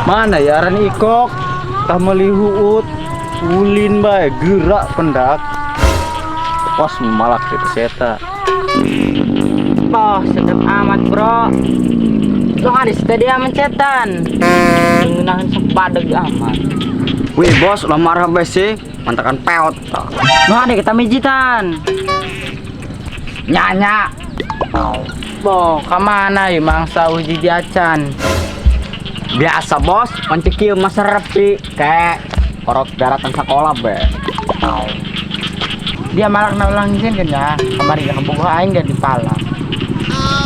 Mana ya aran ikok tah melihuut ulin bae gerak pendak pas malak itu seta. Oh, sedap amat bro. Lo ada dia mencetan. Menggunakan sepadeg amat. Wih bos, lah marah bae sih, mantakan peot. Lo ada kita mijitan. Nyanya. Boh, kemana ya mangsa uji diacan? Biasa bos, pancikil masa repi kayak korot daratan sekolah be. Dia malah nolangin kan ya. Kemarin dia kebuka aing dan dipalang.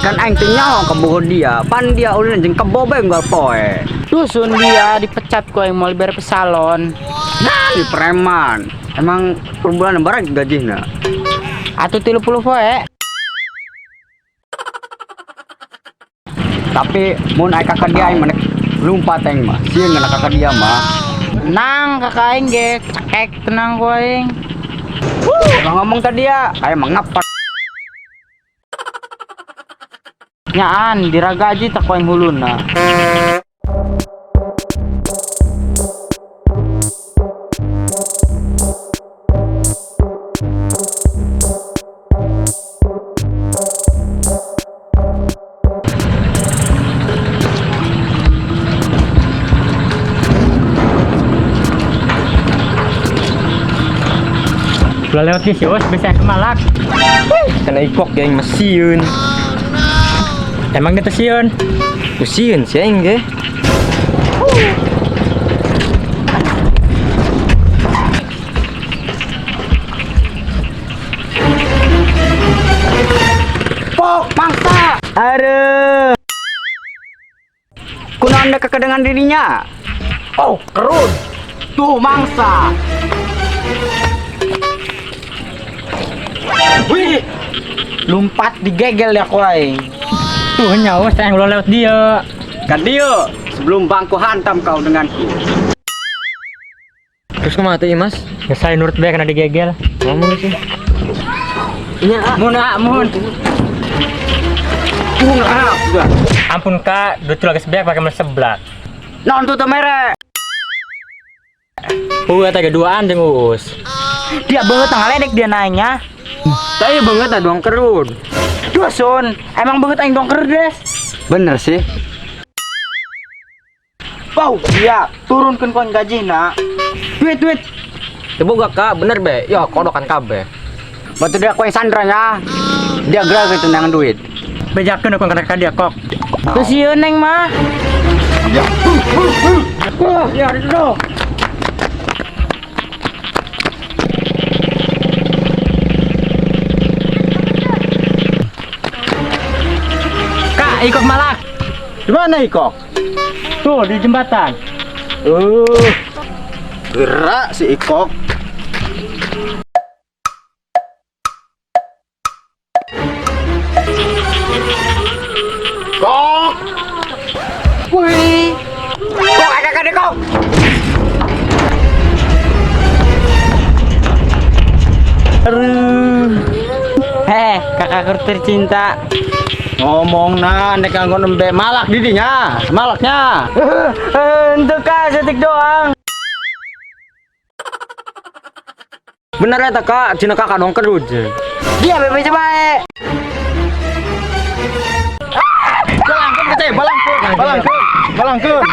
Kan aing teh nyawa kebogo dia, pan dia ulin jeung kebo bae enggak poe. Dusun dia dipecat kok yang mau bayar pesalon. Nah, di preman. Emang per bulan barang gajihna. Atau 30 poe. Tapi mun aya kakak dia aing menek lumpat aing mah. Sieun ngana kakak dia mah. Nang kakak aing ge cekek tenang ku aing. Lah ngomong ke dia, aya mangapa. Nyaan diragaji tak ku aing huluna. Udah lewat di siwas bisa ke Malak. Kana ikok yang mesieun. Emang kita sieun. Mesieun sih aing ge. Pok mangsa. Aduh. Kunaon da kekedengan dirinya? Oh, kerun. Tuh mangsa. Wih, lompat digegel ya ku aing. Tuh nyawa saya udah lewat dia. Kan dia sebelum bangku hantam kau denganku. Terus kemana tuh Mas? Ya saya nurut bae karena digegel. Ngomong sih. Mun. Sudah. Ampun Kak, duit lagi sebeak pakai seblak. Non tuh mere. Tadi duaan jeung Uus. Dia banget ngaledek dia nanya. Tapi banget ada dong kerun. Dusun, emang banget aing dongker des. Bener sih. Pau, dia turunkan koin gajina. Duit. Teboga Kak, bener be. Ya kodokan kabeh. Batu dia kue sandranya. Dia gerak gitu nang duit. Bejakeun aku kana dia kok. Terus ieu neng mah. Ya itu. Kak, ikut Malak. Di mana ikok? Tuh di jembatan. Gerak si ikok. Kok. Wih. Kok ada kan kok? Kakak tercinta. Ngomong nek nganggo nembe malak didinya, malaknya. Untuk Kak, setik doang. Bener ya Kak, cina kakak dong kerut. Dia bebe coba. Balangkeun.